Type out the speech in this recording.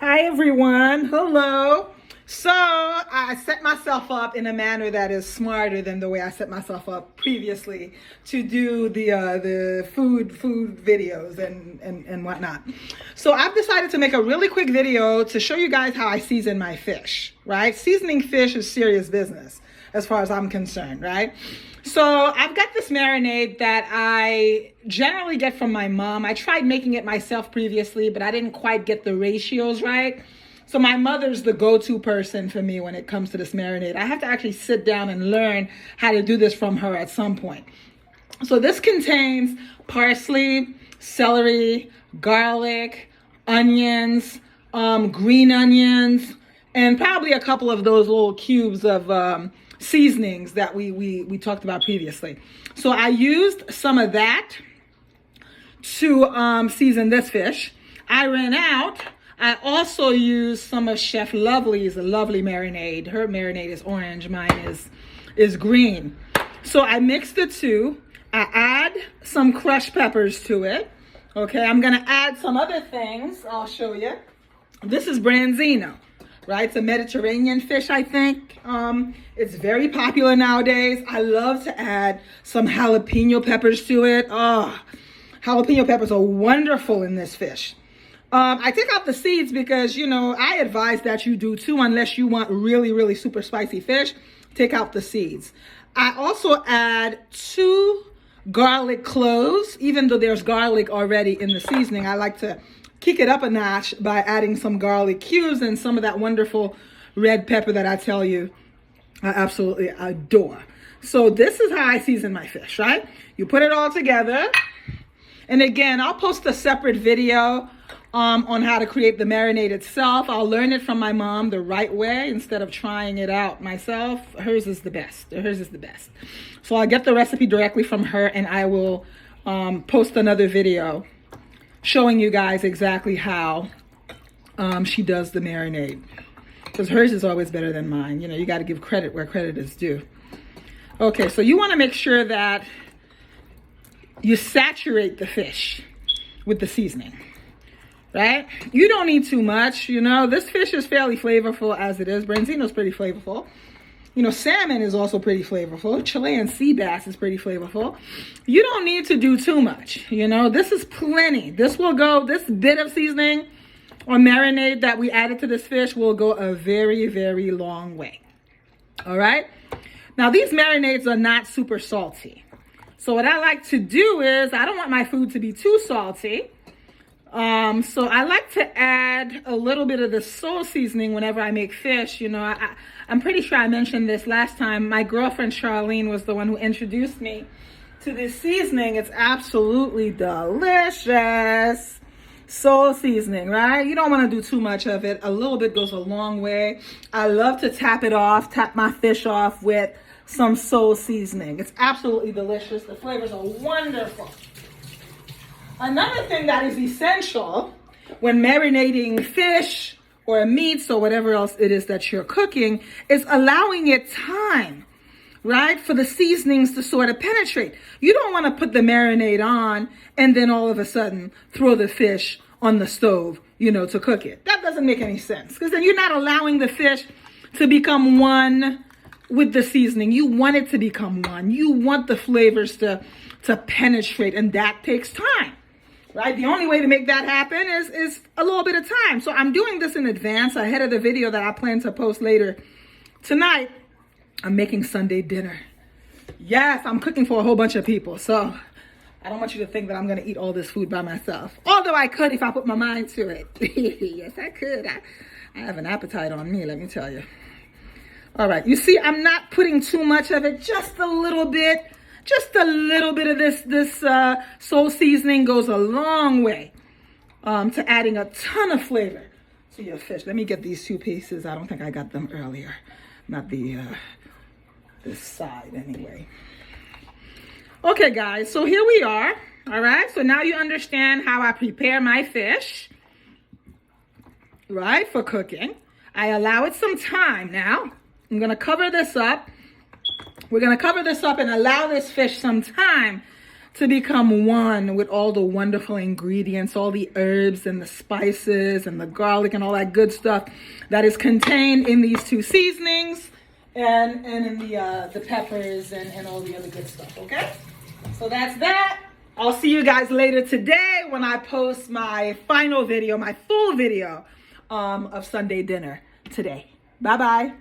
Hi everyone, hello. So I set myself up in a manner that is smarter than the way I set myself up previously to do the food videos and whatnot. So I've decided to make a really quick video to show you guys how I season my fish, right? Seasoning fish is serious business as far as I'm concerned, right? So I've got this marinade that I generally get from my mom. I tried making it myself previously, but I didn't quite get the ratios right. So my mother's the go-to person for me when it comes to this marinade. I have to actually sit down and learn how to do this from her at some point. So this contains parsley, celery, garlic, onions, green onions, and probably a couple of those little cubes of seasonings that we talked about previously. So I used some of that to season this fish. I ran out. I also used some of Chef Lovely's lovely marinade. Her marinade is orange, mine is green. So I mixed the two. I add some crushed peppers to it. Okay, I'm gonna add some other things. I'll show you. This is branzino. Right, it's a Mediterranean fish, I think. It's very popular nowadays. I love to add some jalapeno peppers to it. Oh, jalapeno peppers are wonderful in this fish. I take out the seeds because, you know, I advise that you do too, unless you want really, really super spicy fish. Take out the seeds. I also add 2 garlic cloves, even though there's garlic already in the seasoning. I like to kick it up a notch by adding some garlic cubes and some of that wonderful red pepper that I tell you I absolutely adore. So this is how I season my fish, right? You put it all together. And again, I'll post a separate video on how to create the marinade itself. I'll learn it from my mom the right way instead of trying it out myself. Hers is the best. Hers is the best. So I'll get the recipe directly from her and I will post another video showing you guys exactly how she does the marinade, because hers is always better than mine. You know, you got to give credit where credit is due. Okay, so you want to make sure that you saturate the fish with the seasoning, right? You don't need too much. You know, this fish is fairly flavorful as it is. Branzino's pretty flavorful. You know, salmon is also pretty flavorful. Chilean sea bass is pretty flavorful. You don't need to do too much. You know, this is plenty. This bit of seasoning or marinade that we added to this fish will go a very, very long way. All right. Now, these marinades are not super salty. So what I like to do is, I don't want my food to be too salty. So I like to add a little bit of the soul seasoning whenever I make fish. You know, I'm pretty sure I mentioned this last time. My girlfriend Charlene was the one who introduced me to this seasoning. It's absolutely delicious. Soul seasoning, right? You don't want to do too much of it. A little bit goes a long way. I love to tap my fish off with some soul seasoning. It's absolutely delicious. The flavors are wonderful. Another thing that is essential when marinating fish or meats or whatever else it is that you're cooking is allowing it time, right, for the seasonings to sort of penetrate. You don't want to put the marinade on and then all of a sudden throw the fish on the stove, you know, to cook it. That doesn't make any sense, because then you're not allowing the fish to become one with the seasoning. You want it to become one. You want the flavors to penetrate, and that takes time. Right? The only way to make that happen is a little bit of time. So I'm doing this in advance ahead of the video that I plan to post later tonight. I'm making Sunday dinner. Yes, I'm cooking for a whole bunch of people. So I don't want you to think that I'm going to eat all this food by myself. Although I could if I put my mind to it. Yes, I could. I have an appetite on me, let me tell you. All right. You see, I'm not putting too much of it, just a little bit. Just a little bit of this soul seasoning goes a long way to adding a ton of flavor to your fish. Let me get these 2 pieces. I don't think I got them earlier. Not this side anyway. Okay, guys. So here we are. All right. So now you understand how I prepare my fish, right, for cooking. I allow it some time now. I'm going to cover this up. We're going to cover this up and allow this fish some time to become one with all the wonderful ingredients, all the herbs and the spices and the garlic and all that good stuff that is contained in these two seasonings and in the peppers and all the other good stuff, okay? So that's that. I'll see you guys later today when I post my final video, my full video of Sunday dinner today. Bye-bye.